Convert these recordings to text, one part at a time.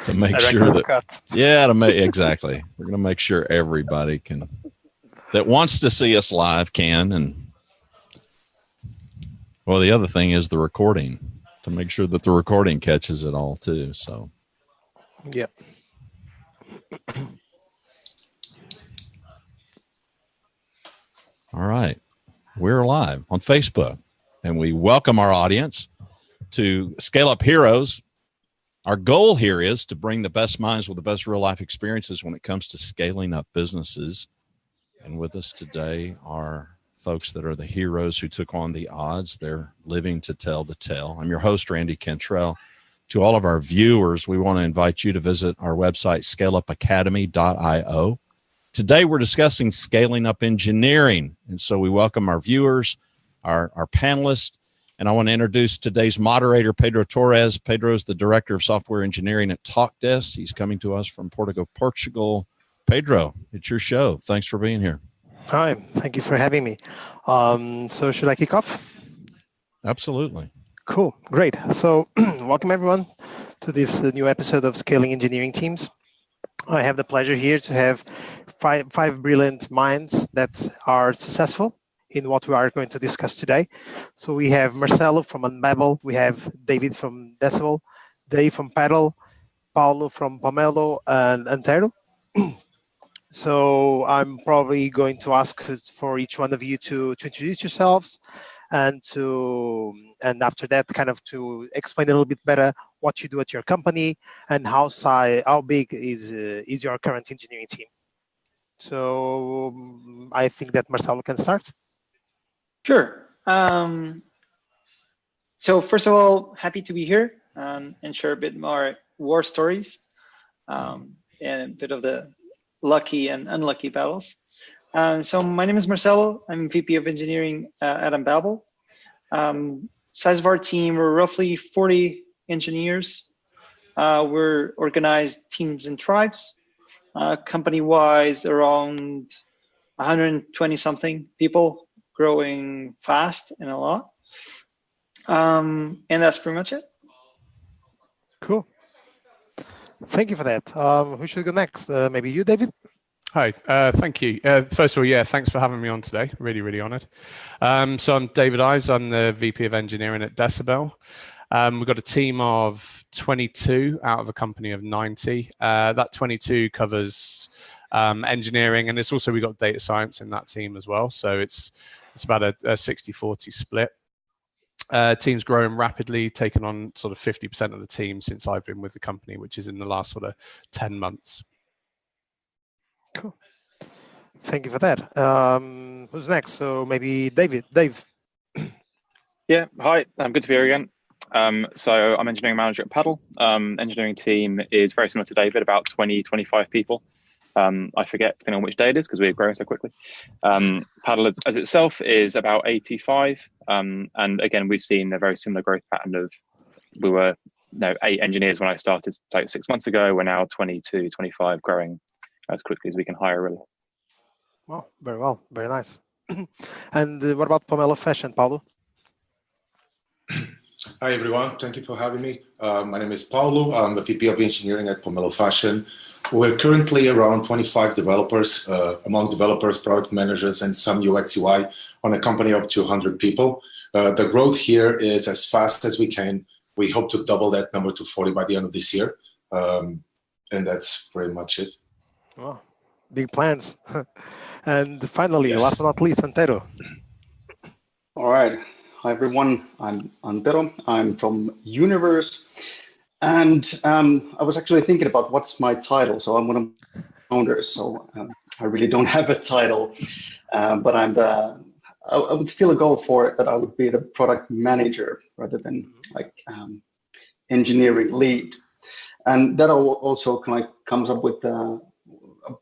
to make sure that exactly. We're going to make sure everybody that wants to see us live can. And well, the other thing is the recording, to make sure that the recording catches it all too. So yep. All right, we're live on Facebook, and we welcome our audience to Scale Up Heroes. Our goal here is to bring the best minds with the best real-life experiences when it comes to scaling up businesses. And with us today are folks that are the heroes who took on the odds. They're living to tell the tale. I'm your host, Randy Cantrell. To all of our viewers, we want to invite you to visit our website, ScaleUpAcademy.io. Today, we're discussing scaling up engineering. And so we welcome our viewers, our panelists, and I want to introduce today's moderator, Pedro Torres. Pedro is the Director of Software Engineering at Talkdesk. He's coming to us from Porto, Portugal. Pedro, it's your show. Thanks for being here. Hi, thank you for having me. So should I kick off? Absolutely. Cool, great. So welcome everyone to this new episode of Scaling Engineering Teams. I have the pleasure here to have five brilliant minds that are successful in what we are going to discuss today. So we have Marcelo from Unbabel, we have David from Decibel, Dave from Pedro, Paulo from Pomelo, and Antero. So I'm probably going to ask for each one of you to introduce yourselves and after that kind of to explain a little bit better what you do at your company and how big is your current engineering team. So I think that Marcelo can start. Sure. So first of all, happy to be here and share a bit more war stories and a bit of the lucky and unlucky battles. So my name is Marcelo. I'm VP of Engineering at Unbabel. Size of our team, we're roughly 40 engineers. We're organized teams and tribes. Company-wise, around 120 something people, growing fast and a lot. And that's pretty much it. Cool. Thank you for that. Who should go next? Maybe you, David? Hi, thank you. First of all, thanks for having me on today. Really, really honored. So I'm David Ives. I'm the VP of Engineering at Decibel. We've got a team of 22 out of a company of 90. That 22 covers engineering, and we've got data science in that team as well. So it's about a 60-40 split. Team's growing rapidly, taken on sort of 50% of the team since I've been with the company, which is in the last sort of 10 months. Cool. Thank you for that. Who's next? So maybe Dave. Yeah, hi. Good to be here again. So I'm engineering manager at Paddle. Engineering team is very similar to David, about 20, 25 people. I forget depending on which day it is because we're growing so quickly. Paddle as itself is about 85. And again, we've seen a very similar growth pattern of, we were 8 engineers when I started like 6 months ago. We're now 22, 25, growing as quickly as we can hire, really. Well, very nice. And what about Pomelo Fashion, Paulo? Hi, everyone. Thank you for having me. My name is Paulo. I'm the VP of Engineering at Pomelo Fashion. We're currently around 25 developers, among developers, product managers, and some UX UI on a company of 200 people. The growth here is as fast as we can. We hope to double that number to 40 by the end of this year. And that's pretty much it. Wow, big plans. And finally, last but not least, Antero. All right. Hi, everyone. I'm Antero. I'm from Universe. And I was actually thinking about what's my title. So I'm one of the founders. So I really don't have a title. But I would still go for it that I would be the product manager rather than like engineering lead. And that also kind of comes up with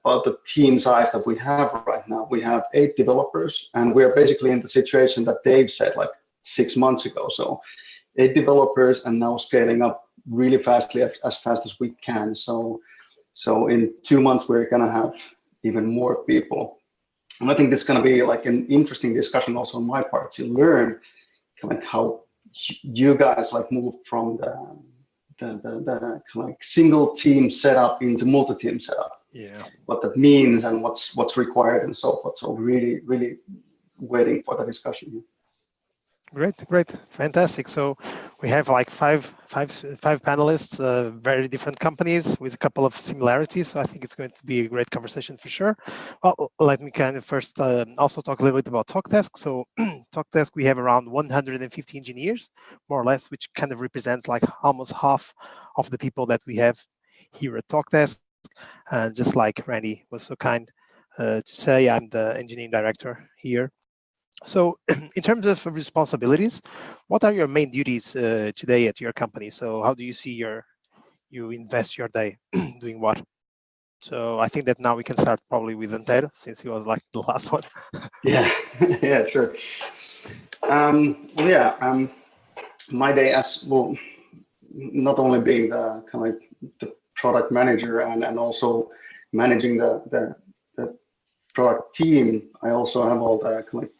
about the team size that we have right now. We have 8 developers, and we're basically in the situation that Dave said like 6 months ago. So 8 developers and now scaling up really fastly, as fast as we can. So in 2 months, we're going to have even more people. And I think this is going to be like an interesting discussion also on my part to learn like how you guys like moved from kind of like single team setup into multi-team setup. Yeah. What that means and what's required and so forth. So really waiting for the discussion here. Great, fantastic. So we have like five panelists, very different companies with a couple of similarities. So I think it's going to be a great conversation for sure. Well, let me kind of first also talk a little bit about Talkdesk. So Talkdesk, we have around 150 engineers, more or less, which kind of represents like almost half of the people that we have here at Talkdesk. And just like Randy was so kind to say, I'm the engineering director here. So in terms of responsibilities, what are your main duties today at your company? So how do you see you invest your day doing what? So I think that now we can start probably with Antero, since he was like the last one. Yeah, yeah, sure. My day as well, not only being the kind of like the product manager and also managing the product team, I also have all the kind of like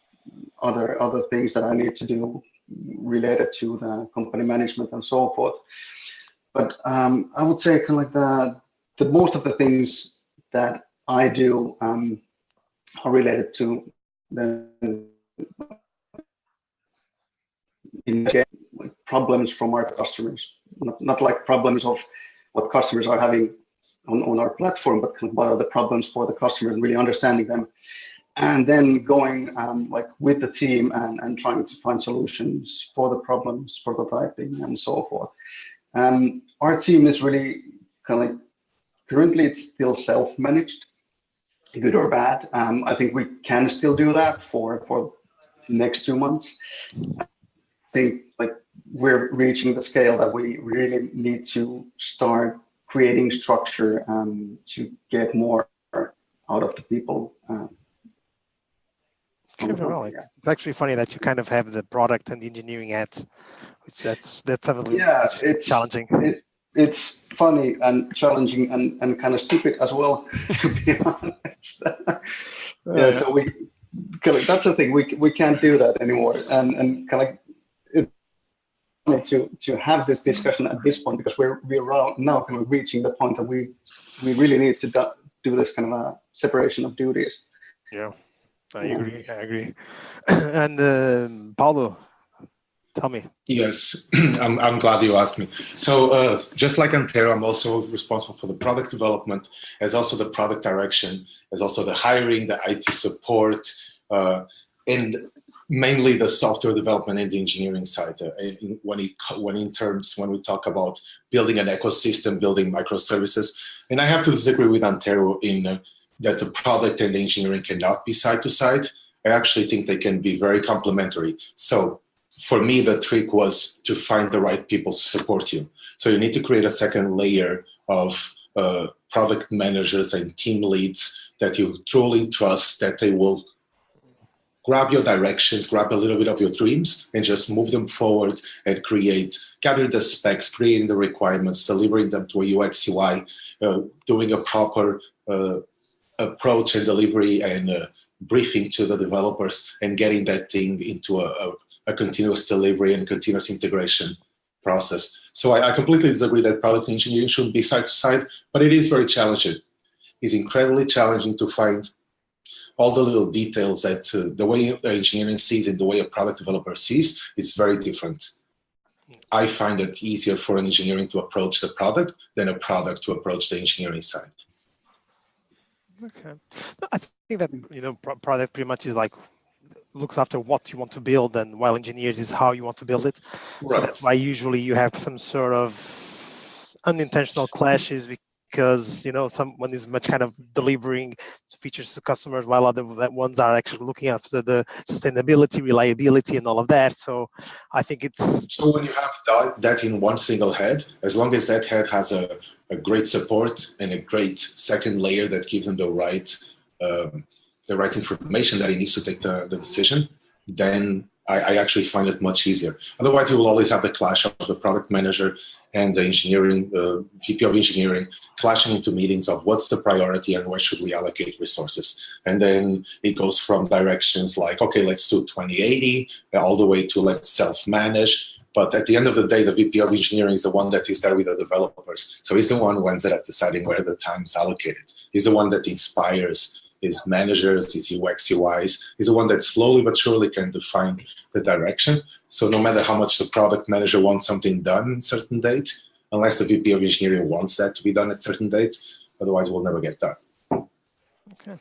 other things that I need to do related to the company management and so forth. But I would say kind of like the most of the things that I do are related to the like problems from our customers, not like problems of what customers are having on our platform, but kind of what are the problems for the customers and really understanding them. And then going like with the team and trying to find solutions for the problems, prototyping and so forth. Our team is really kind of like, currently it's still self-managed, good or bad. I think we can still do that for the next 2 months. I think like we're reaching the scale that we really need to start creating structure to get more out of the people. Well, it's actually funny that you kind of have the product and the engineering hats, which that's definitely challenging. It's funny and challenging and kind of stupid as well, to be honest. So we kind of, that's the thing, we can't do that anymore, and kind of it's to have this discussion at this point, because we're now kind of reaching the point that we really need to do this kind of a separation of duties. Yeah. I agree. And Paulo, tell me. Yes, I'm glad you asked me. So just like Antero, I'm also responsible for the product development, as also the product direction, as also the hiring, the IT support, and mainly the software development and the engineering side. When we talk about building an ecosystem, building microservices, and I have to disagree with Antero in that the product and the engineering cannot be side to side. I actually think they can be very complementary. So for me, the trick was to find the right people to support you. So you need to create a second layer of product managers and team leads that you truly trust, that they will grab your directions, grab a little bit of your dreams, and just move them forward and gather the specs, creating the requirements, delivering them to a UX UI, doing a proper approach and delivery and briefing to the developers, and getting that thing into a continuous delivery and continuous integration process. So I completely disagree that product engineering should be side to side, but it is very challenging. It's incredibly challenging to find all the little details that the way engineering sees and the way a product developer sees is very different. I find it easier for an engineering to approach the product than a product to approach the engineering side. Okay, I think that product pretty much is like looks after what you want to build, and while engineers is how you want to build it. Right. So that's why usually you have some sort of unintentional clashes, because someone is much kind of delivering features to customers while other ones are actually looking after the sustainability, reliability, and all of that. So I think it's so when you have that in one single head, as long as that head has a great support and a great second layer that gives them the right information that he needs to take the decision, then I actually find it much easier. Otherwise, you will always have the clash of the product manager and the engineering, VP of engineering, clashing into meetings of what's the priority and where should we allocate resources. And then it goes from directions like, okay, let's do 2080, all the way to let's self-manage, But at the end of the day, the VP of engineering is the one that is there with the developers. So he's the one who ends up deciding where the time is allocated. He's the one that inspires his managers, his UX, UIs. He's the one that slowly but surely can define the direction. So no matter how much the product manager wants something done at a certain date, unless the VP of engineering wants that to be done at a certain date, otherwise we'll never get done. Okay.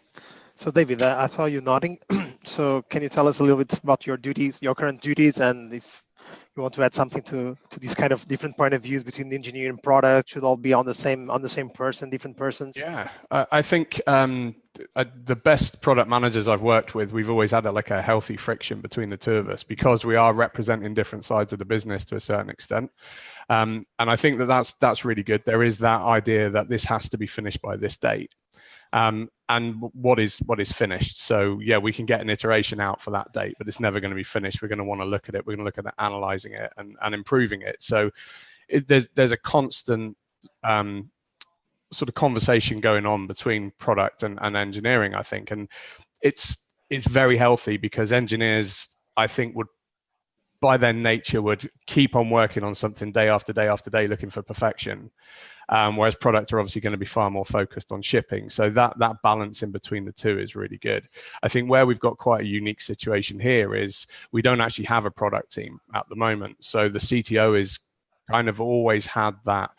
So David, I saw you nodding. So can you tell us a little bit about your duties, your current duties, and if you want to add something to these kind of different point of views between the engineering and product, should all be on the same person, different persons? Yeah, I think the best product managers I've worked with, we've always had a healthy friction between the two of us because we are representing different sides of the business to a certain extent. And I think that's really good. There is that idea that this has to be finished by this date. And what is finished. So yeah, we can get an iteration out for that date, but it's never going to be finished. We're going to want to look at it. We're going to look at analyzing it and improving it. So there's a constant sort of conversation going on between product and engineering, I think, and it's very healthy because engineers, I think, would by their nature would keep on working on something day after day after day, looking for perfection. Whereas products are obviously going to be far more focused on shipping. So that balance in between the two is really good. I think where we've got quite a unique situation here is we don't actually have a product team at the moment. So the CTO is kind of always had that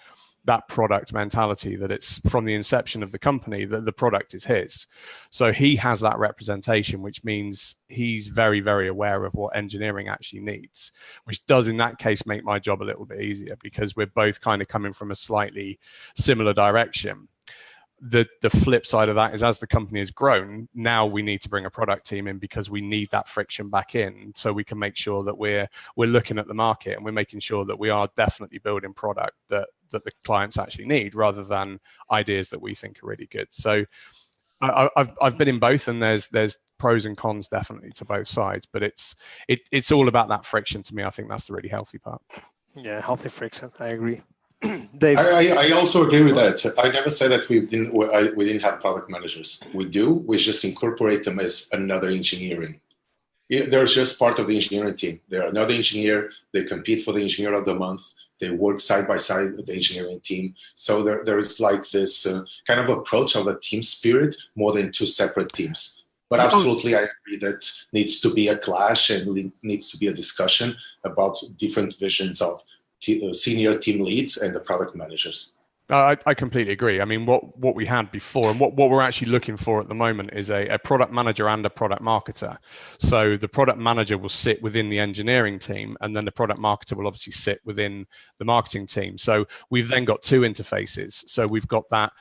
product mentality that it's from the inception of the company that the product is his. So he has that representation, which means he's very, very aware of what engineering actually needs, which does in that case make my job a little bit easier because we're both kind of coming from a slightly similar direction. The flip side of that is as the company has grown, now we need to bring a product team in because we need that friction back in so we can make sure that we're looking at the market and we're making sure that we are definitely building product that the clients actually need rather than ideas that we think are really good. So I've been in both, and there's pros and cons definitely to both sides, but it's all about that friction to me. I think that's the really healthy part. Yeah, healthy friction. I agree. Dave. I also agree with that. I never said that we didn't have product managers. We do. We just incorporate them as another engineering. They're just part of the engineering team. They're another engineer. They compete for the engineer of the month. They work side by side with the engineering team. So there's like this kind of approach of a team spirit more than two separate teams. But absolutely, I agree that needs to be a clash and needs to be a discussion about different visions of senior team leads and the product managers. I completely agree. I mean, what we had before and what we're actually looking for at the moment is a product manager and a product marketer. So the product manager will sit within the engineering team, and then the product marketer will obviously sit within the marketing team. So we've then got two interfaces. So we've got that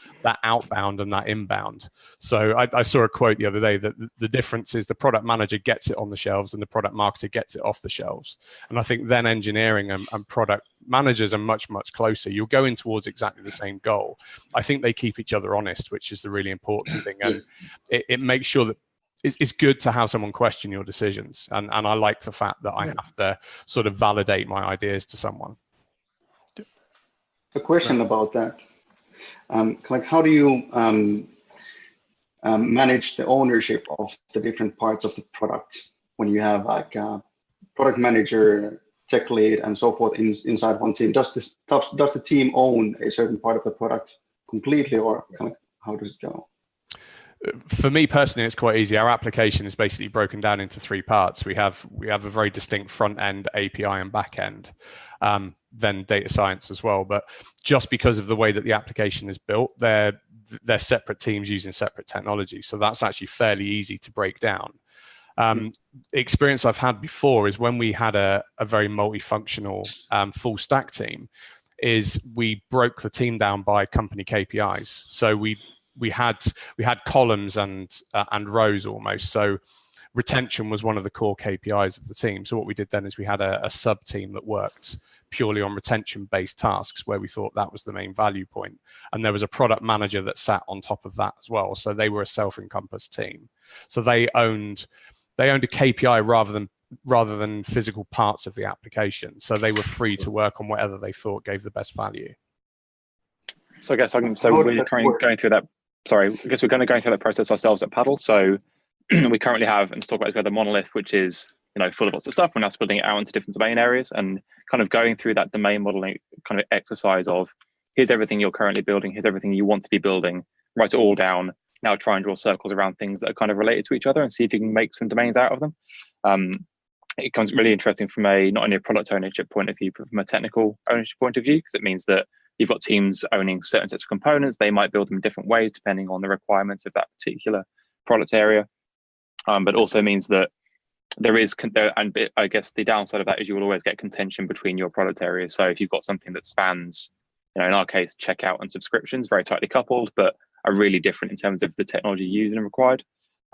outbound and that inbound. So I saw a quote the other day that the difference is the product manager gets it on the shelves and the product marketer gets it off the shelves. And I think then engineering and product managers are much, much closer. You're going towards exactly the same goal. I think they keep each other honest, which is the really important thing. And it makes sure that it's good to have someone question your decisions. And I like the fact that I have to sort of validate my ideas to someone. A question about that. Like, how do you manage the ownership of the different parts of the product when you have like a product manager, tech lead, and so forth inside one team? Does the team own a certain part of the product completely, or kind of how does it go? For me personally, it's quite easy. Our application is basically broken down into three parts. We have a very distinct front end, API, and back end, then data science as well. But just because of the way that the application is built, they're separate teams using separate technology. So that's actually fairly easy to break down. Experience I've had before is when we had a very multifunctional full stack team, is we broke the team down by company KPIs. So we had columns and rows almost. So retention was one of the core KPIs of the team. So what we did then is we had a sub team that worked purely on retention based tasks where we thought that was the main value point. And there was a product manager that sat on top of that as well. So they were a self-encompassed team. So they owned a KPI rather than physical parts of the application. So they were free to work on whatever they thought gave the best value. So I guess we're currently going through that. Sorry, I guess we're going to go through that process ourselves at Paddle. So we currently have, and to talk about the monolith, which is full of lots of stuff. We're now splitting it out into different domain areas and kind of going through that domain modeling kind of exercise of here's everything you're currently building, here's everything you want to be building, write it all down. Now try and draw circles around things that are kind of related to each other and see if you can make some domains out of them. It becomes really interesting from not only a product ownership point of view, but from a technical ownership point of view, because it means that you've got teams owning certain sets of components. They might build them in different ways depending on the requirements of that particular product area. But also means that and I guess the downside of that is you will always get contention between your product areas. So if you've got something that spans, in our case, checkout and subscriptions, very tightly coupled, but are really different in terms of the technology used and required.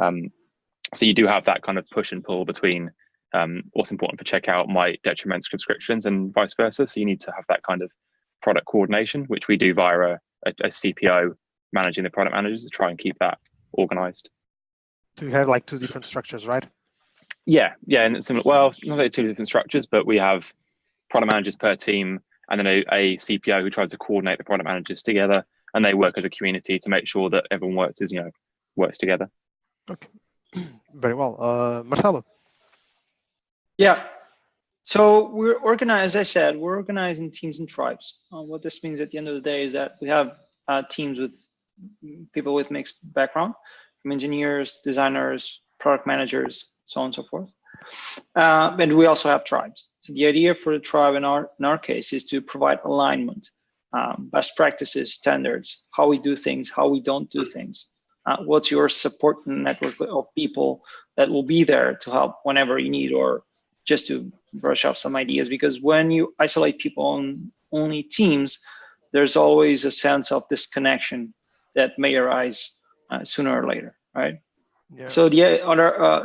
So you do have that kind of push and pull between what's important for checkout might detriment subscriptions and vice versa. So you need to have that kind of product coordination, which we do via a CPO managing the product managers to try and keep that organized. Do you have like two different structures, right? Yeah, and it's similar. Well, not only two different structures, but we have product managers per team, and then a CPO who tries to coordinate the product managers together, and they work as a community to make sure that everyone works together. Okay, very well, Marcelo. Yeah. So we're organized, as I said, we're organized in teams and tribes. What this means at the end of the day is that we have teams with people with mixed background, from engineers, designers, product managers, so on and so forth. And we also have tribes. So the idea for the tribe in our case is to provide alignment, best practices, standards, how we do things, how we don't do things. What's your support network of people that will be there to help whenever you need, or just to brush off some ideas, because when you isolate people on only teams, there's always a sense of disconnection that may arise sooner or later, right? Yeah. So the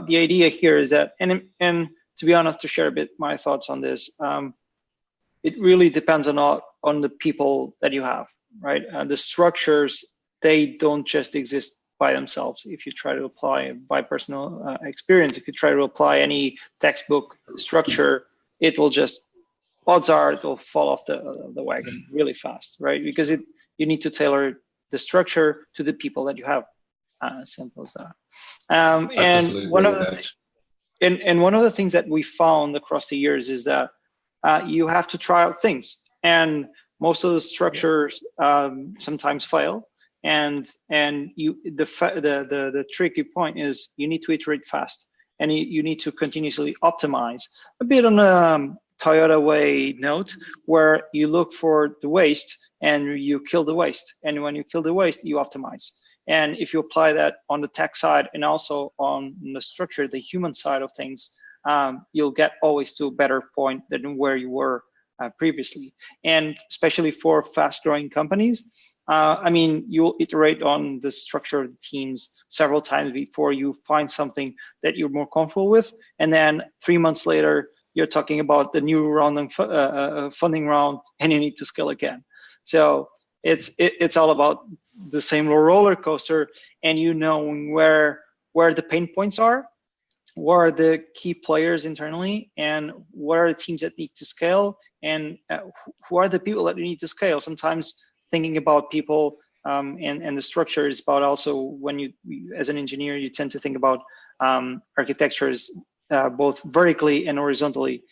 idea here is that, and to be honest, to share a bit my thoughts on this, it really depends on the people that you have, right? The structures, they don't just exist by themselves. If you try to apply by personal experience, if you try to apply any textbook structure, it will just, odds are it will fall off the wagon really fast, right? Because you need to tailor the structure to the people that you have. Simple as that. And one of the things that we found across the years is that you have to try out things, and most of the structures sometimes fail. And the tricky point is you need to iterate fast, and you need to continuously optimize, a bit on a Toyota way note, where you look for the waste and you kill the waste, and when you kill the waste, you optimize. And if you apply that on the tech side and also on the structure, the human side of things, you'll get always to a better point than where you were previously. And especially for fast-growing companies, you'll iterate on the structure of the teams several times before you find something that you're more comfortable with. And then 3 months later, you're talking about the new round of funding round, and you need to scale again. So it's all about the same roller coaster, and knowing where the pain points are, what are the key players internally, and what are the teams that need to scale, and who are the people that you need to scale. Sometimes thinking about people and the structure is about also, when you as an engineer, you tend to think about architectures both vertically and horizontally.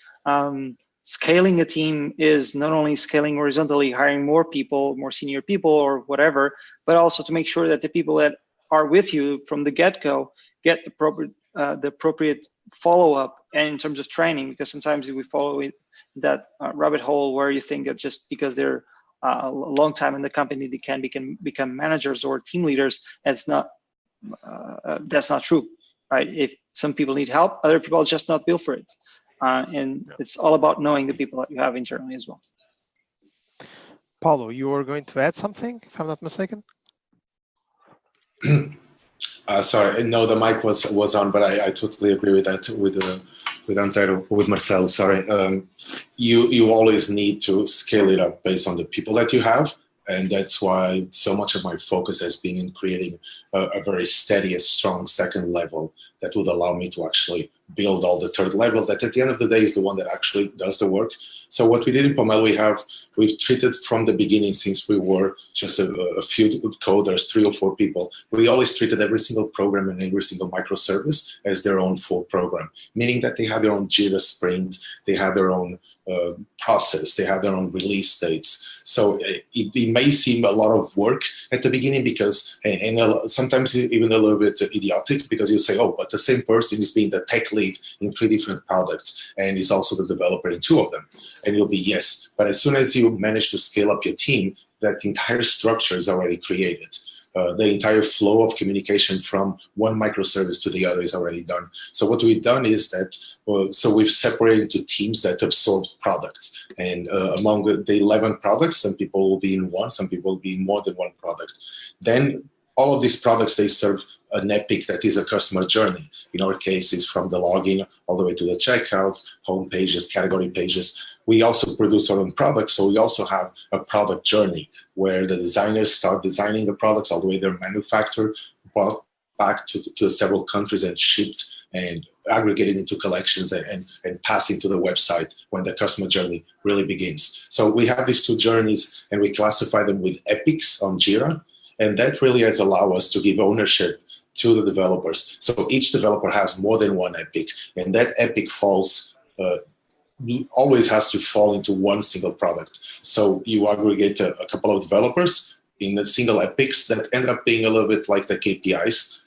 Scaling a team is not only scaling horizontally, hiring more people, more senior people or whatever, but also to make sure that the people that are with you from the get-go get the appropriate follow-up, and in terms of training, because sometimes we follow that rabbit hole where you think that just because they're a long time in the company, they can become managers or team leaders. That's not true, right? If some people need help, other people are just not built for it. And it's all about knowing the people that you have internally as well. Paulo, you were going to add something, if I'm not mistaken? Sorry, no, the mic was on, but I totally agree with that, with Antero, with Marcelo, sorry. You always need to scale it up based on the people that you have, and that's why so much of my focus has been in creating a very steady and strong second level that would allow me to actually build all the third level, that at the end of the day is the one that actually does the work. So what we did in Pomelo, we've treated from the beginning, since we were just a few coders, 3 or 4 people, we always treated every single program and every single microservice as their own full program, meaning that they have their own Jira sprint, they have their own process, they have their own release dates. So it may seem a lot of work at the beginning because, and sometimes even a little bit idiotic, because you say, oh, but the same person is being the tech lead in 3 different products and is also the developer in 2 of them. And you'll be, yes. But as soon as you manage to scale up your team, that entire structure is already created. The entire flow of communication from one microservice to the other is already done. So what we've done is that, so we've separated into teams that absorb products. And among the 11 products, some people will be in one, some people will be in more than one product. Then all of these products, they serve an epic that is a customer journey. In our case, it's from the login all the way to the checkout, home pages, category pages. We also produce our own products, so we also have a product journey where the designers start designing the products all the way they're manufactured, brought back to several countries and shipped and aggregated into collections and passed into the website when the customer journey really begins. So we have these 2 journeys and we classify them with epics on Jira, and that really has allowed us to give ownership to the developers. So each developer has more than one epic, and that epic falls always has to fall into one single product. So you aggregate a couple of developers in a single epics that end up being a little bit like the KPIs,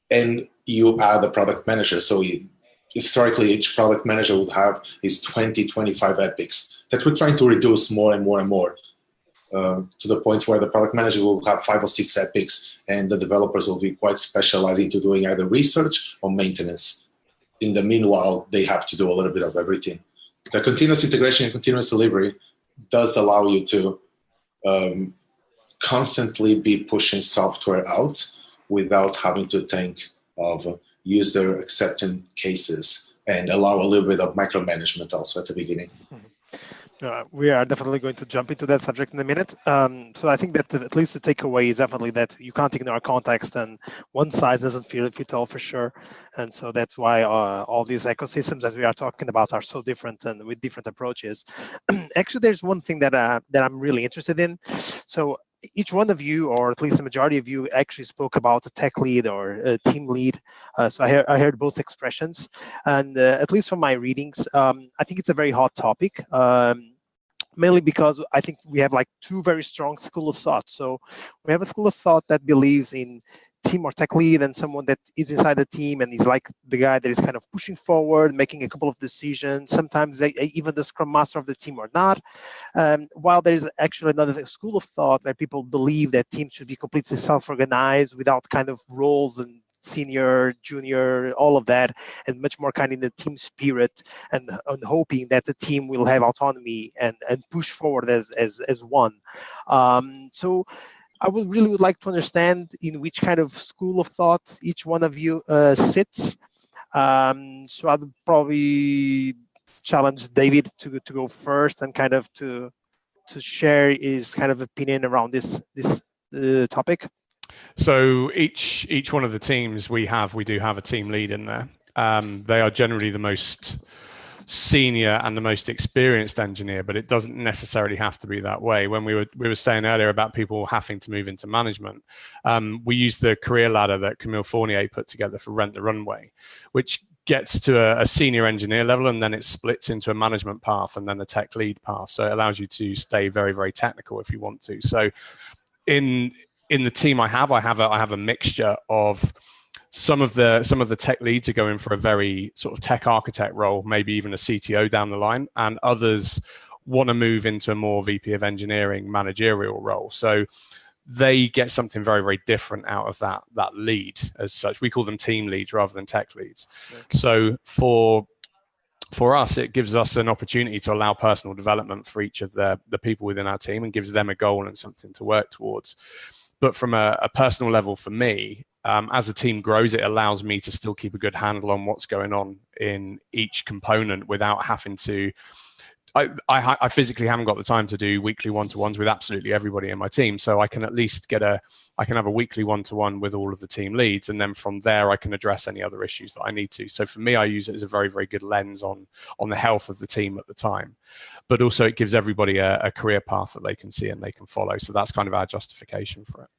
and you add a product manager. So historically, each product manager would have his 20, 25 epics that we're trying to reduce more and more and more, to the point where the product manager will have 5 or 6 epics, and the developers will be quite specialized into doing either research or maintenance. In the meanwhile, they have to do a little bit of everything. The continuous integration and continuous delivery does allow you to constantly be pushing software out without having to think of user acceptance cases, and allow a little bit of micromanagement also at the beginning. We are definitely going to jump into that subject in a minute. So I think that at least the takeaway is definitely that you can't ignore context, and one size doesn't fit all for sure. And so that's why all these ecosystems that we are talking about are so different and with different approaches. Actually, there's one thing that I'm really interested in. So each one of you, or at least the majority of you, actually spoke about a tech lead or a team lead. So I heard both expressions, and at least from my readings, I think it's a very hot topic. Mainly because I think we have like 2 very strong school of thought. So we have a school of thought that believes in team or tech lead and someone that is inside the team and is like the guy that is kind of pushing forward, making a couple of decisions. Sometimes even the scrum master of the team or not. While there is actually another school of thought where people believe that teams should be completely self-organized without kind of roles and senior, junior, all of that, and much more kind in the team spirit, and hoping that the team will have autonomy and push forward as one. So I would like to understand in which kind of school of thought each one of you sits. So I'd probably challenge David to go first and kind of to share his kind of opinion around this topic. So each one of the teams we do have a team lead in there. They are generally the most senior and the most experienced engineer, but it doesn't necessarily have to be that way. When we were saying earlier about people having to move into management, we use the career ladder that Camille Fournier put together for Rent the Runway, which gets to a senior engineer level, and then it splits into a management path and then the tech lead path. So it allows you to stay very, very technical if you want to. So in the team I have a mixture of some of the tech leads are going for a very sort of tech architect role, maybe even a CTO down the line, and others want to move into a more VP of engineering managerial role. So they get something very, very different out of that lead as such. We call them team leads rather than tech leads. Okay. So for us, it gives us an opportunity to allow personal development for each of the people within our team and gives them a goal and something to work towards. But from a personal level for me, as the team grows, it allows me to still keep a good handle on what's going on in each component without having to I physically haven't got the time to do weekly one-to-ones with absolutely everybody in my team. So I can at least I can have a weekly one-to-one with all of the team leads. And then from there, I can address any other issues that I need to. So for me, I use it as a very, very good lens on the health of the team at the time. But also it gives everybody a career path that they can see and they can follow. So that's kind of our justification for it.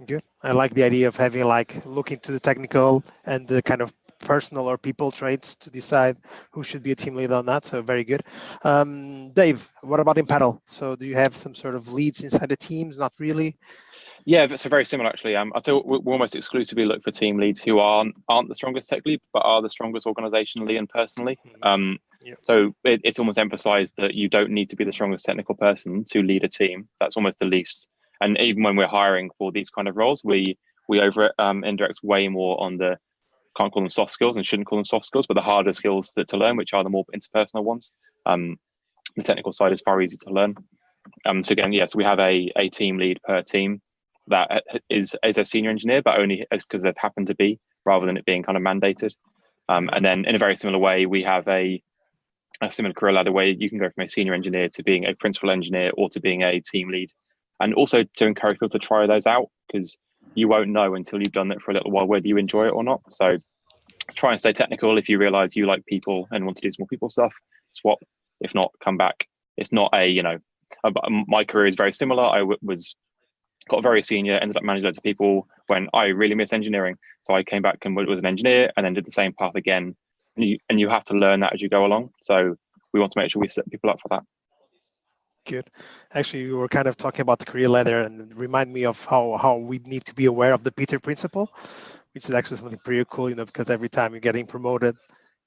Good. I like the idea of having looking to the technical and the kind of personal or people traits to decide who should be a team leader or not. So very good. Dave, what about in Paddle? So do you have some sort of leads inside the teams? Not really. Yeah, so very similar actually. I tell you, we almost exclusively look for team leads who aren't the strongest tech lead, but are the strongest organizationally and personally. So it's almost emphasized that you don't need to be the strongest technical person to lead a team. That's almost the least. And even when we're hiring for these kind of roles, we over index way more on the, can't call them soft skills and shouldn't call them soft skills, but the harder skills to learn, which are the more interpersonal ones. The technical side is far easier to learn. So again, yes, we have a team lead per team that is a senior engineer, but only because they've happened to be, rather than it being kind of mandated. And then in a very similar way, we have a similar career ladder where you can go from a senior engineer to being a principal engineer or to being a team lead. And also to encourage people to try those out, because you won't know until you've done it for a little while whether you enjoy it or not. So try and stay technical. If you realize you like people and want to do some more people stuff, swap. If not, come back. It's not my career is very similar. I got very senior, ended up managing loads of people when I really miss engineering. So I came back and was an engineer and then did the same path again. And you have to learn that as you go along. So we want to make sure we set people up for that. Good. Actually, you were kind of talking about the career ladder, and it reminded me of how we need to be aware of the Peter principle, which is actually something pretty cool, because every time you're getting promoted,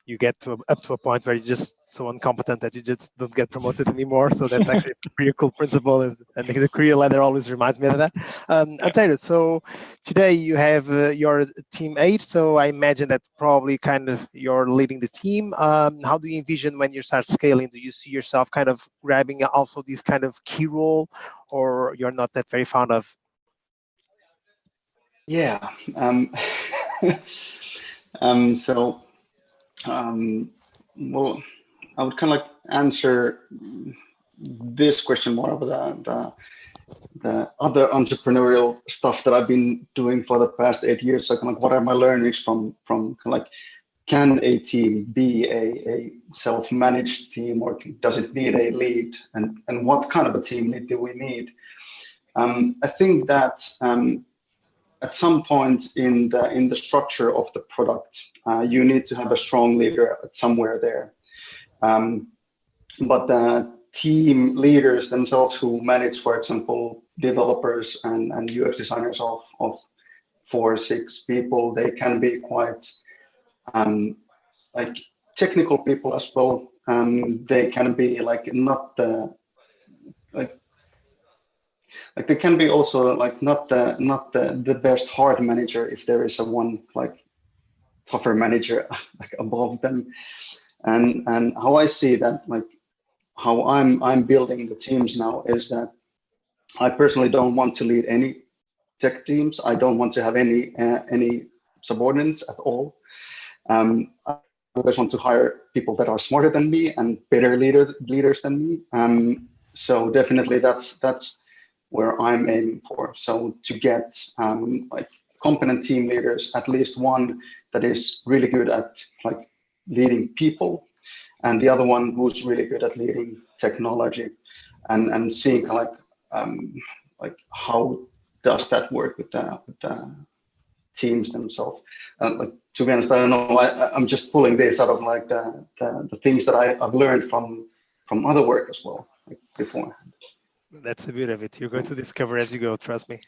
you get up to a point where you're just so incompetent that you just don't get promoted anymore. So that's actually a pretty cool principle, and the career ladder always reminds me of that. Antero, so today you have your team 8. So I imagine that probably kind of you're leading the team. How do you envision when you start scaling? Do you see yourself kind of grabbing also this kind of key role, or you're not that very fond of? Yeah. Well, I would kind of answer this question more of the other entrepreneurial stuff that I've been doing for the past 8 years. So kind of what are my learnings from kind of can a team be a self-managed team, or does it need a lead, and what kind of a team lead do we need? I think that at some point in the structure of the product, you need to have a strong leader somewhere there. But the team leaders themselves who manage, for example, developers and UX designers of 4 or 6 people, they can be quite technical people as well. They can be not the they can be also not the best hard manager if there is one tougher manager above them. And how I see that, how I'm building the teams now, is that I personally don't want to lead any tech teams. I don't want to have any subordinates at all. I always want to hire people that are smarter than me and better leaders than me. So definitely that's where I'm aiming for. So to get competent team leaders, at least one that is really good at leading people, and the other one who's really good at leading technology, and seeing how does that work with the teams themselves. To be honest, I don't know. I'm just pulling this out of the things that I've learned from other work as well, beforehand. That's the beauty of it. You're going to discover as you go, trust me.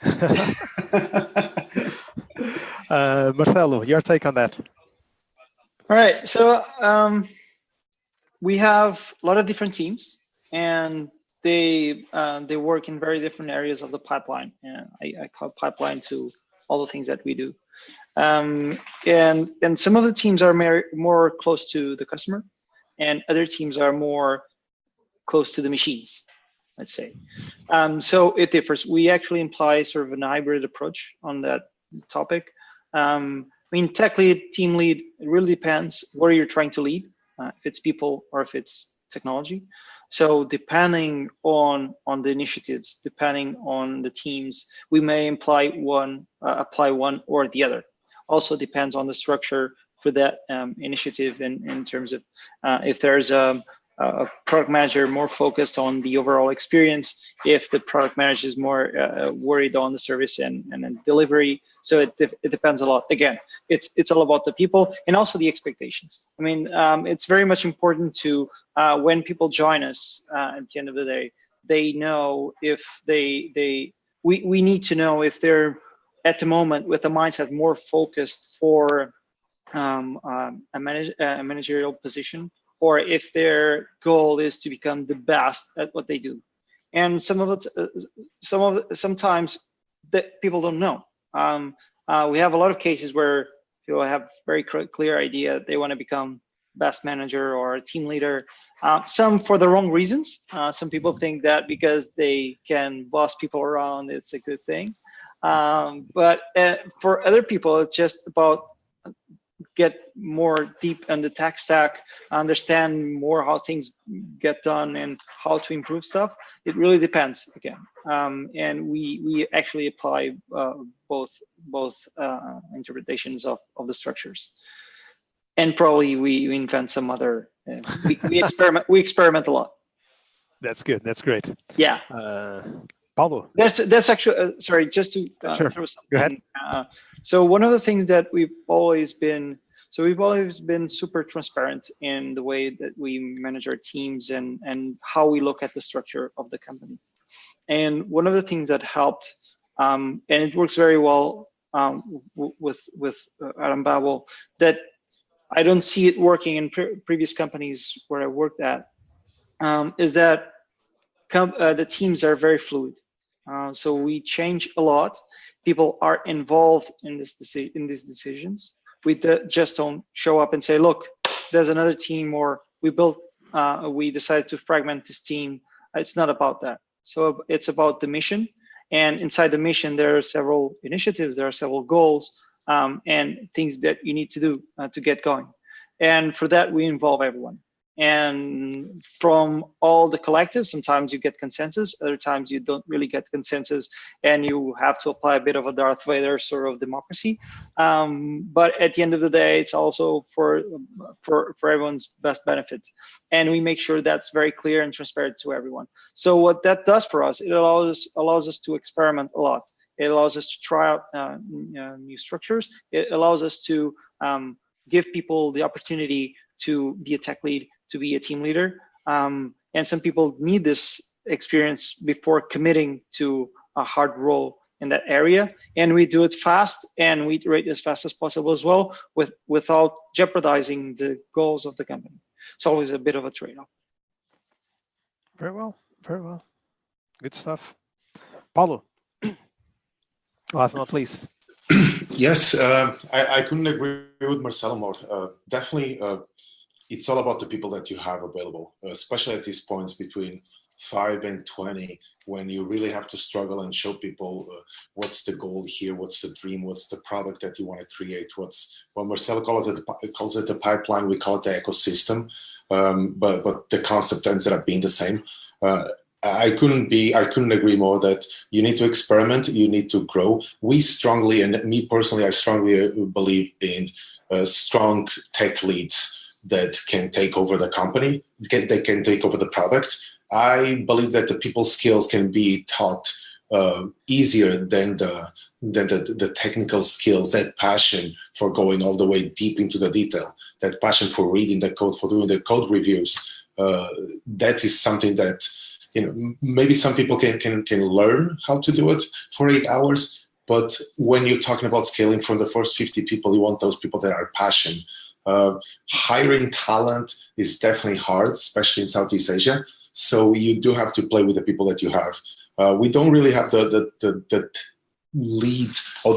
Marcelo, your take on that? All right. So we have a lot of different teams, and they work in very different areas of the pipeline. And I call pipeline to all the things that we do. And some of the teams are more close to the customer, and other teams are more close to the machines, let's say. So it differs. We actually imply sort of an hybrid approach on that topic. Tech lead, team lead, it really depends where you're trying to lead, if it's people or if it's technology. So depending on the initiatives, depending on the teams, we may apply one or the other. Also depends on the structure for that initiative in terms of if there's a product manager more focused on the overall experience, if the product manager is more worried on the service and delivery. So it depends a lot. Again, it's all about the people and also the expectations. I mean, it's very much important to when people join us at the end of the day, they know if we need to know if they're at the moment with the mindset more focused for a managerial position, or if their goal is to become the best at what they do. And sometimes that people don't know. We have a lot of cases where people have very clear idea they want to become best manager or a team leader. Some for the wrong reasons. Some people think that because they can boss people around, it's a good thing. But for other people, it's just about get more deep in the tech stack, understand more how things get done and how to improve stuff. It really depends again. And we actually apply both interpretations of the structures. And probably we invent some other, we experiment a lot. That's good. That's great. Yeah. Paulo. That's actually, sorry, just to sure. throw something. Go ahead. So one of the things that we've always been super transparent in the way that we manage our teams and how we look at the structure of the company. And one of the things that helped, and it works very well with Unbabel, that I don't see it working in previous companies where I worked at, is that the teams are very fluid. So we change a lot. People are involved in these decisions. We just don't show up and say, look, there's another team, or we decided to fragment this team. It's not about that. So it's about the mission. And inside the mission, there are several initiatives, there are several goals, and things that you need to do to get going. And for that, we involve everyone. And from all the collectives, sometimes you get consensus, other times you don't really get consensus, and you have to apply a bit of a Darth Vader sort of democracy. But at the end of the day, it's also for everyone's best benefit. And we make sure that's very clear and transparent to everyone. So what that does for us, it allows us to experiment a lot. It allows us to try out new structures. It allows us to give people the opportunity to be a tech lead, to be a team leader. And some people need this experience before committing to a hard role in that area. And we do it fast, and we iterate as fast as possible as well, without jeopardizing the goals of the company. It's always a bit of a trade-off. Very well, very well. Good stuff. Paulo, last but not least. Yes, I couldn't agree with Marcelo more. Definitely, it's all about the people that you have available, especially at these points between 5 and 20, when you really have to struggle and show people what's the goal here, what's the dream, what's the product that you want to create, what Marcelo calls it the pipeline, we call it the ecosystem, but the concept ends up being the same. I couldn't agree more that you need to experiment, you need to grow. We strongly, and me personally, I strongly believe in strong tech leads that can take over the company, they can take over the product. I believe that the people skills can be taught easier than the technical skills, that passion for going all the way deep into the detail, that passion for reading the code, for doing the code reviews. That is something that, maybe some people can learn how to do it for 8 hours, but when you're talking about scaling from the first 50 people, you want those people that are passionate. Hiring talent is definitely hard, especially in Southeast Asia. So you do have to play with the people that you have. We don't really have the lead, or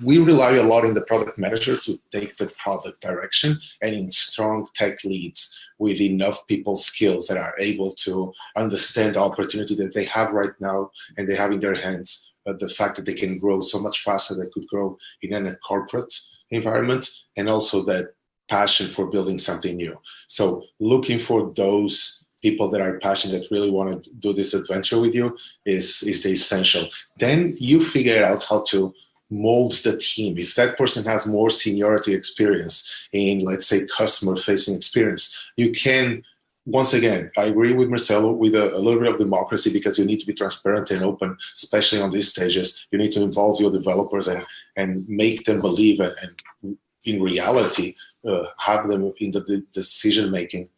we rely a lot in the product manager to take the product direction, and in strong tech leads with enough people skills that are able to understand the opportunity that they have right now and they have in their hands, the fact that they can grow so much faster than they could grow in a corporate environment, and also that passion for building something new. So looking for those people that are passionate, that really want to do this adventure with you is the essential. Then you figure out how to mold the team. If that person has more seniority experience in, let's say, customer-facing experience, you can, once again, I agree with Marcelo with a little bit of democracy, because you need to be transparent and open, especially on these stages. You need to involve your developers and make them believe, and in reality, have them in the decision-making.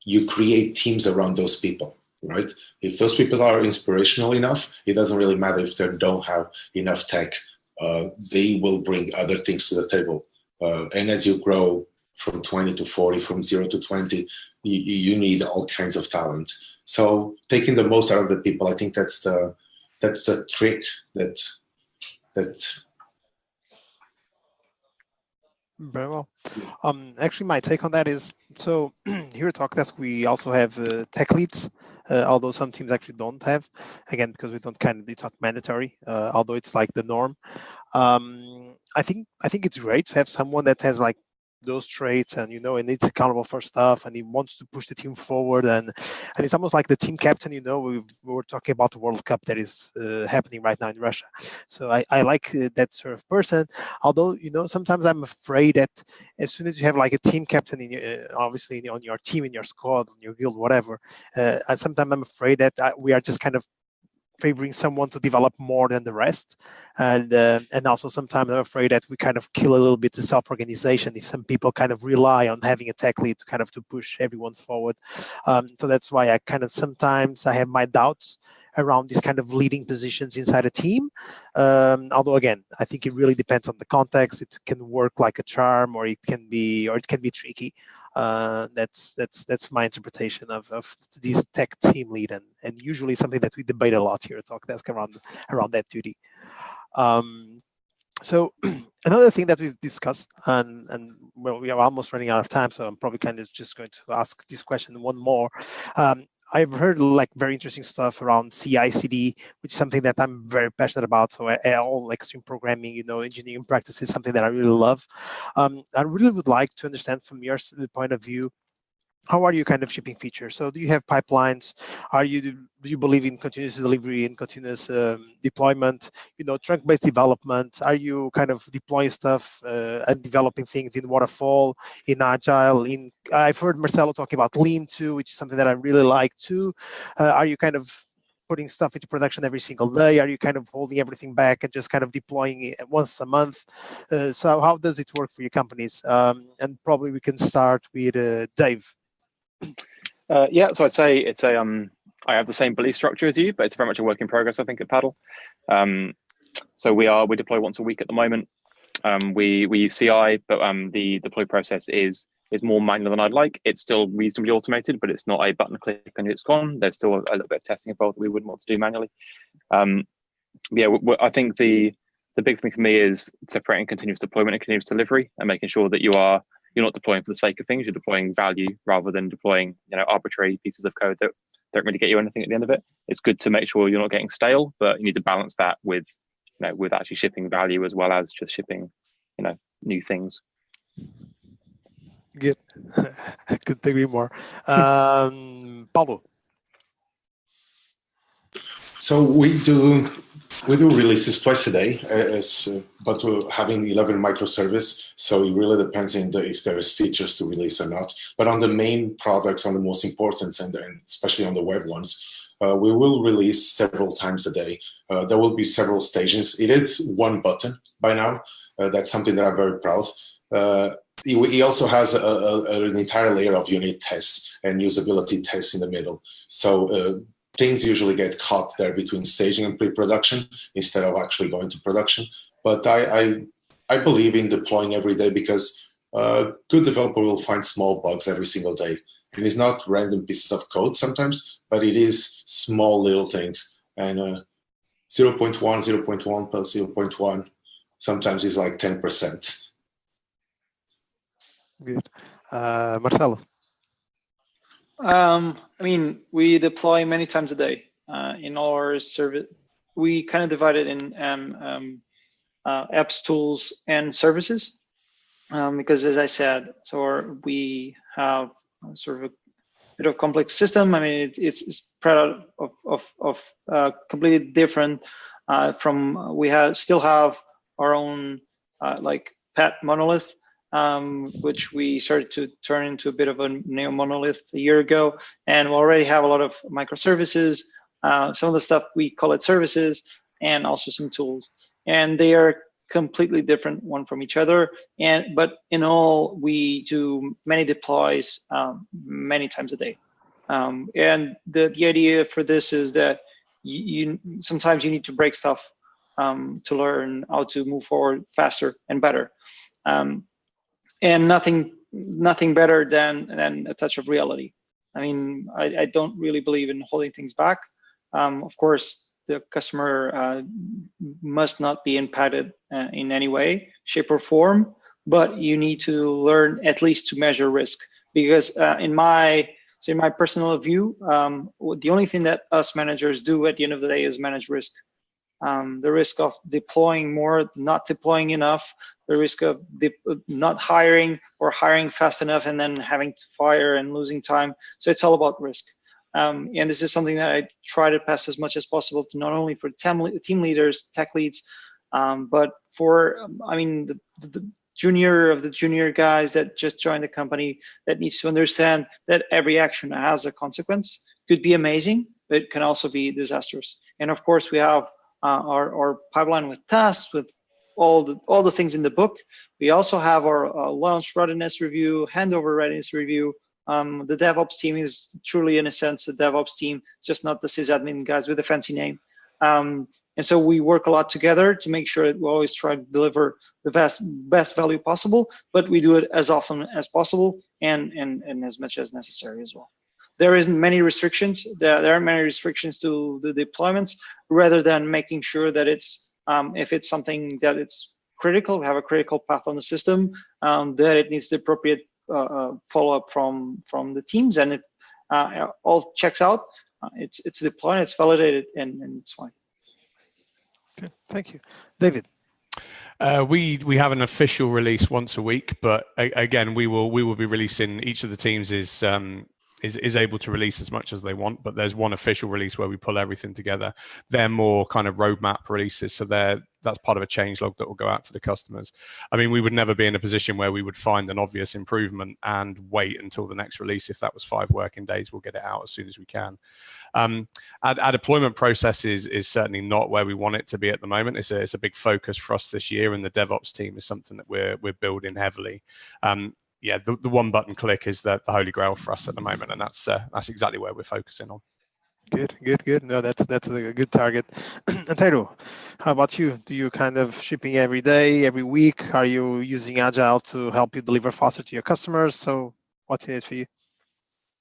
You create teams around those people, right? If those people are inspirational enough, it doesn't really matter if they don't have enough tech. They will bring other things to the table. And as you grow from 20 to 40, from 0 to 20, you need all kinds of talent. So taking the most out of the people, I think that's the trick that Very well. Actually, my take on that is, so here at Talkdesk, we also have tech leads, although some teams actually don't have, again, because we don't it's not mandatory, although it's like the norm. I think it's great to have someone that has like those traits, and and it's accountable for stuff, and he wants to push the team forward, and it's almost like the team captain. We were talking about the World Cup that is happening right now in Russia, so I like that sort of person. Although sometimes I'm afraid that as soon as you have like a team captain obviously on your team, in your squad, on your guild, whatever, sometimes I'm afraid that we are just kind of favoring someone to develop more than the rest, and also sometimes I'm afraid that we kind of kill a little bit the self-organization if some people kind of rely on having a tech lead to push everyone forward. So that's why I kind of sometimes I have my doubts around these kind of leading positions inside a team. Although again, I think it really depends on the context. It can work like a charm, or it can be tricky. That's my interpretation of this tech team lead, and usually something that we debate a lot here at Talkdesk around that duty. So another thing that we've discussed, and well, we are almost running out of time, so I'm probably kind of just going to ask this question one more. I've heard like very interesting stuff around CI/CD, which is something that I'm very passionate about. So all extreme programming, engineering practice is something that I really love. I really would like to understand from your point of view, how are you kind of shipping features? So do you have pipelines? Do you believe in continuous delivery and continuous deployment? Trunk-based development? Are you kind of deploying stuff and developing things in waterfall, in agile? I've heard Marcelo talking about lean too, which is something that I really like too. Are you kind of putting stuff into production every single day? Are you kind of holding everything back and just kind of deploying it once a month? So how does it work for your companies? And probably we can start with Dave. Yeah, so I'd say it's I have the same belief structure as you, but it's very much a work in progress, I think, at Paddle. So we deploy once a week at the moment. We use CI, but the deploy process is more manual than I'd like. It's still reasonably automated, but it's not a button click and it's gone. There's still a little bit of testing involved that we wouldn't want to do manually. Yeah, I think the big thing for me is separating continuous deployment and continuous delivery, and making sure that you're not deploying for the sake of things. You're deploying value rather than deploying, arbitrary pieces of code that don't really get you anything at the end of it. It's good to make sure you're not getting stale, but you need to balance that with, with actually shipping value as well as just shipping, new things. Good. Couldn't agree more. Paulo. So we do releases twice a day, but we're having 11 microservice, so it really depends if there is features to release or not. But on the main products, on the most important, and especially on the web ones, we will release several times a day. There will be several stages. It is one button by now. That's something that I'm very proud. He also has an entire layer of unit tests and usability tests in the middle. So things usually get caught there between staging and pre-production instead of actually going to production. But I believe in deploying every day, because a good developer will find small bugs every single day. And it's not random pieces of code sometimes, but it is small little things. And 0.1, 0.1 plus 0.1 sometimes is like 10%. Good. Marcelo. We deploy many times a day in our service. We kind of divide it in apps, tools, and services, because as I said, so we have sort of bit of complex system. I mean, it's spread out of completely different from, we still have our own like pet monolith, which we started to turn into a bit of a neo monolith a year ago. And we already have a lot of microservices, some of the stuff we call it services, and also some tools. And they are completely different one from each other. But in all, we do many deploys many times a day. And the idea for this is that sometimes you need to break stuff to learn how to move forward faster and better. And nothing better than a touch of reality. I mean, I don't really believe in holding things back. Of course, the customer must not be impacted in any way, shape, or form, but you need to learn at least to measure risk. Because in my personal view, the only thing that us managers do at the end of the day is manage risk. The risk of deploying more, not deploying enough, the risk of not hiring or hiring fast enough and then having to fire and losing time. So it's all about risk. And this is something that I try to pass as much as possible to not only for team leaders, tech leads, but for, I mean, the junior of the junior guys that just joined the company that needs to understand that every action has a consequence. Could be amazing, but it can also be disastrous. And of course, we have our pipeline with tests, with all the things in the book. We also have our launch readiness review, handover readiness review. The DevOps team is truly, in a sense, a DevOps team, just not the sysadmin guys with a fancy name. And so we work a lot together to make sure that we always try to deliver the best value possible, but we do it as often as possible and as much as necessary as well. There isn't many restrictions. There aren't many restrictions to the deployments, rather than making sure that it's, if it's something that it's critical, we have a critical path on the system, that it needs the appropriate follow-up from the teams, and it all checks out. It's deployed, it's validated, and it's fine. Okay, thank you. David. We have an official release once a week, but again, we will be releasing, each of the teams is able to release as much as they want, but there's one official release where we pull everything together. They're more kind of roadmap releases, so that's part of a change log that will go out to the customers. I mean, we would never be in a position where we would find an obvious improvement and wait until the next release. If that was 5 working days, we'll get it out as soon as we can. Our deployment process is certainly not where we want it to be at the moment. It's a big focus for us this year, and the DevOps team is something that we're building heavily. Yeah, the one button click is the holy grail for us at the moment, and that's exactly where we're focusing on. Good. No, that's a good target. Antero, how about you? Do you kind of shipping every day, every week? Are you using Agile to help you deliver faster to your customers? So what's in it for you?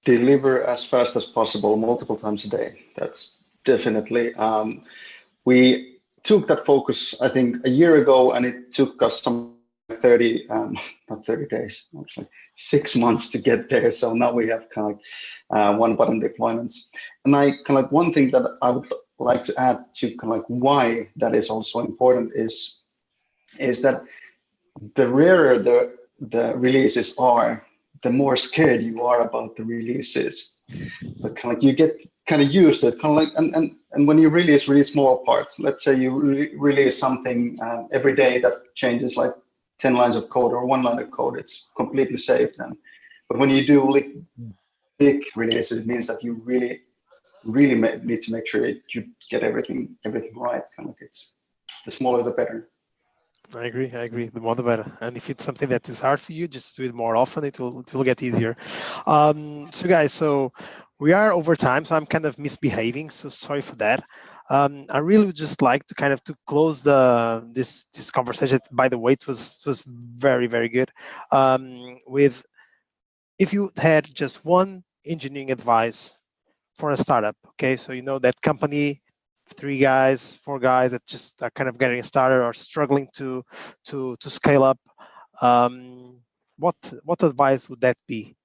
Deliver as fast as possible, multiple times a day. That's definitely. We took that focus, I think, a year ago, and it took us some not 30 days, actually 6 months to get there. So now we have kind of one button deployments. And I kind of one thing that I would like to add to kind of like why that is also important is that the rarer the releases are, the more scared you are about the releases. But kind of like you get kind of used to it, kind of like, and when you release really small parts, let's say you release something every day that changes like 10 lines of code or 1 line of code, it's completely safe then. But when you do like big releases, it means that you really need to make sure you get everything right. Kind of like it's the smaller the better. I agree. The more the better. And if it's something that is hard for you, just do it more often. It will get easier. So guys, we are over time, so I'm kind of misbehaving. So sorry for that. I really would just like to kind of to close this conversation. By the way, it was very, very good. With if you had just one engineering advice for a startup, okay? So you know that company, 3 guys, 4 guys that just are kind of getting started or struggling to scale up. What advice would that be?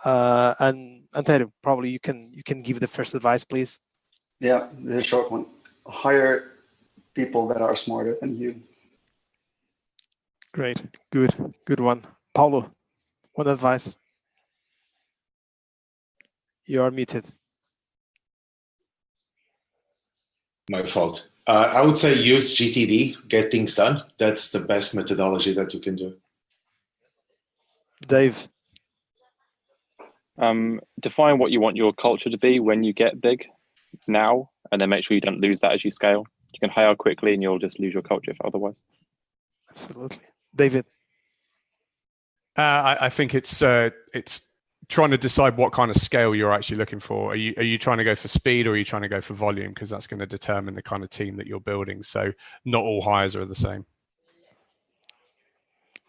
And Antero, probably you can give the first advice, please. Yeah, the short one. Hire people that are smarter than you. Great, good one. Paulo, one advice. You are muted. My fault. I would say use GTD, get things done. That's the best methodology that you can do. Dave. Define what you want your culture to be when you get big now, and then make sure you don't lose that as you scale. You can hire quickly and you'll just lose your culture otherwise. Absolutely. David. I think it's trying to decide what kind of scale you're actually looking for. Are you trying to go for speed, or are you trying to go for volume? Because that's going to determine the kind of team that you're building. So not all hires are the same.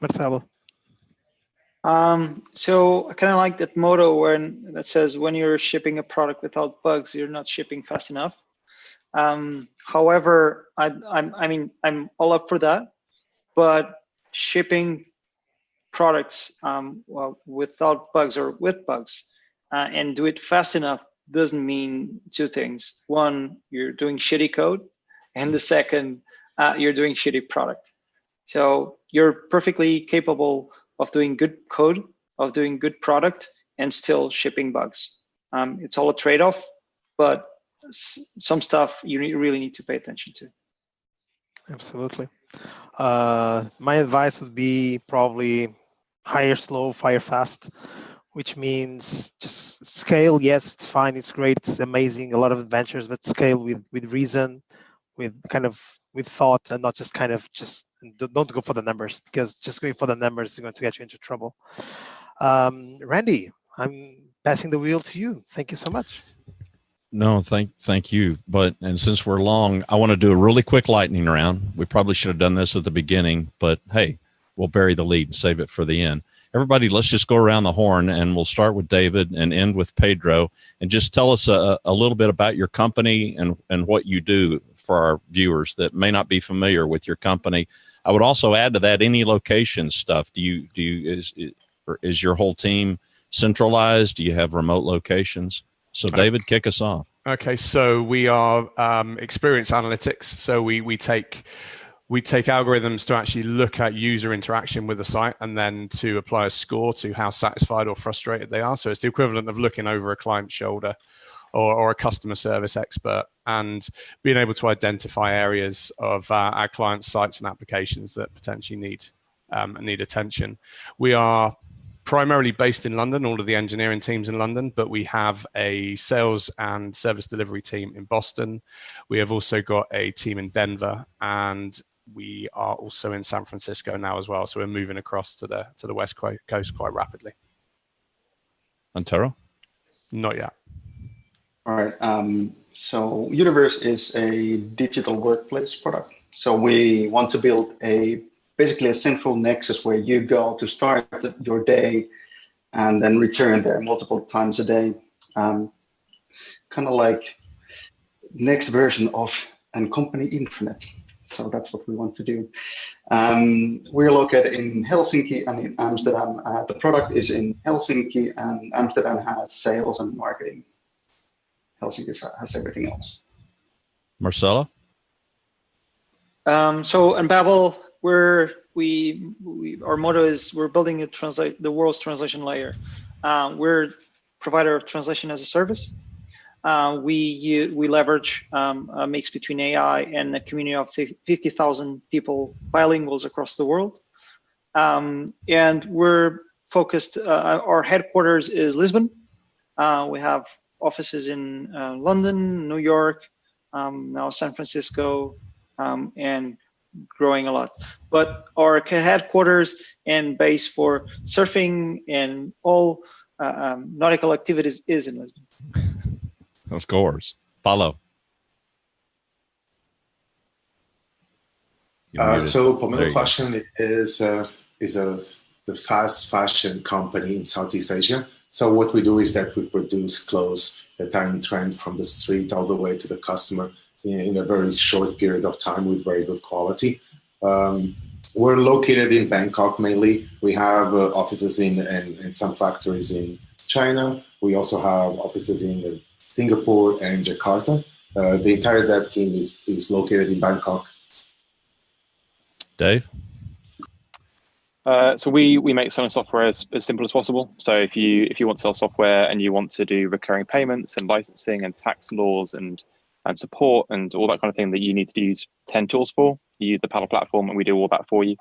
Marcelo. So I kind of like that motto that says when you're shipping a product without bugs, you're not shipping fast enough. However, I'm all up for that, but shipping products without bugs or with bugs and do it fast enough doesn't mean two things. One, you're doing shitty code, and the second, you're doing shitty product. So you're perfectly capable of doing good code, of doing good product, and still shipping bugs. It's all a trade-off, but some stuff you really need to pay attention to. Absolutely. My advice would be probably hire slow, fire fast, which means just scale. Yes, it's fine, it's great, it's amazing, a lot of adventures, but scale with reason, with thought, and not just don't go for the numbers, because just going for the numbers is going to get you into trouble. Randy, I'm passing the wheel to you. Thank you so much. No, thank you. And since we're long, I want to do a really quick lightning round. We probably should have done this at the beginning, but hey, we'll bury the lead and save it for the end. Everybody, let's just go around the horn, and we'll start with David and end with Pedro, and just tell us a little bit about your company and what you do for our viewers that may not be familiar with your company. I would also add to that any location stuff. Is your whole team centralized? Do you have remote locations? So David, kick us off. Okay, so we are experience analytics. So we take algorithms to actually look at user interaction with the site, and then to apply a score to how satisfied or frustrated they are. So it's the equivalent of looking over a client's shoulder or a customer service expert, and being able to identify areas of our clients' sites and applications that potentially need attention. We are primarily based in London, all of the engineering teams in London, but we have a sales and service delivery team in Boston. We have also got a team in Denver, and we are also in San Francisco now as well. So we're moving across to the West Coast quite rapidly. Antero? Not yet. All right. So Universe is a digital workplace product. So we want to build basically a central nexus where you go to start your day and then return there multiple times a day. Kind of like next version of a company intranet. So that's what we want to do. We're located in Helsinki and in Amsterdam. The product is in Helsinki, and Amsterdam has sales and marketing. Helsinki has everything else. Marcelo? So Unbabel, our motto is we're building the world's translation layer. We're provider of translation as a service. We leverage a mix between AI and a community of 50,000 people, bilinguals across the world. And we're focused, our headquarters is Lisbon. We have offices in London, New York, now San Francisco, and growing a lot. But our headquarters and base for surfing and all nautical activities is in Lisbon. Of course. Paulo. So Pomelo Fashion is the fast fashion company in Southeast Asia. So what we do is that we produce clothes that are in trend from the street all the way to the customer in a very short period of time with very good quality. We're located in Bangkok mainly. We have offices in some factories in China. We also have offices in Singapore and Jakarta. The entire dev team is located in Bangkok. Dave? So we make selling software as simple as possible. So if you want to sell software and you want to do recurring payments and licensing and tax laws and support and all that kind of thing that you need to use 10 tools for, you use the Paddle platform and we do all that for you.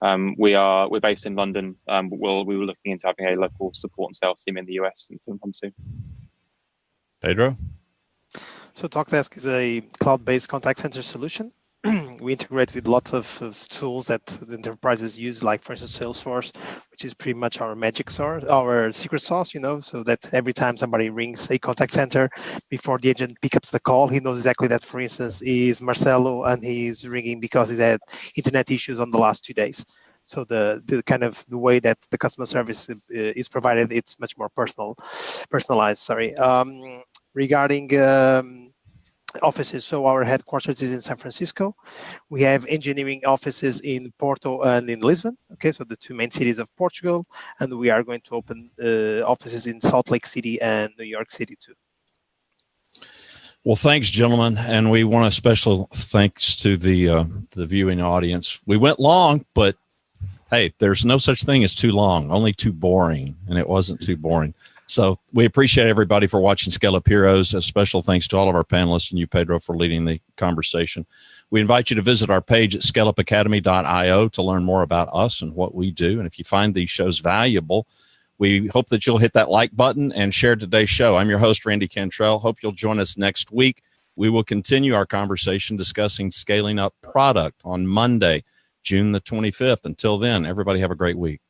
We're based in London. We were looking into having a local support and sales team in the US sometime soon. Pedro? So Talkdesk is a cloud-based contact center solution. We integrate with lots of tools that the enterprises use, like, for instance, Salesforce, which is pretty much our magic sauce, our secret sauce, so that every time somebody rings a contact center, before the agent picks up the call, he knows exactly that, for instance, is Marcelo, and he's ringing because he had internet issues on the last 2 days. So the kind of the way that the customer service is provided, it's much more personalized. Regarding offices, so our headquarters is in San Francisco. We have engineering offices in Porto and in Lisbon. Okay, so the two main cities of Portugal, and we are going to open offices in Salt Lake City and New York City too. Well, thanks, gentlemen, and we want a special thanks to the viewing audience. We went long, but hey, there's no such thing as too long, only too boring, and it wasn't too boring. So we appreciate everybody for watching ScaleUp Heroes. A special thanks to all of our panelists and you, Pedro, for leading the conversation. We invite you to visit our page at scaleupacademy.io to learn more about us and what we do. And if you find these shows valuable, we hope that you'll hit that like button and share today's show. I'm your host, Randy Cantrell. Hope you'll join us next week. We will continue our conversation discussing scaling up product on Monday, June the 25th. Until then, everybody have a great week.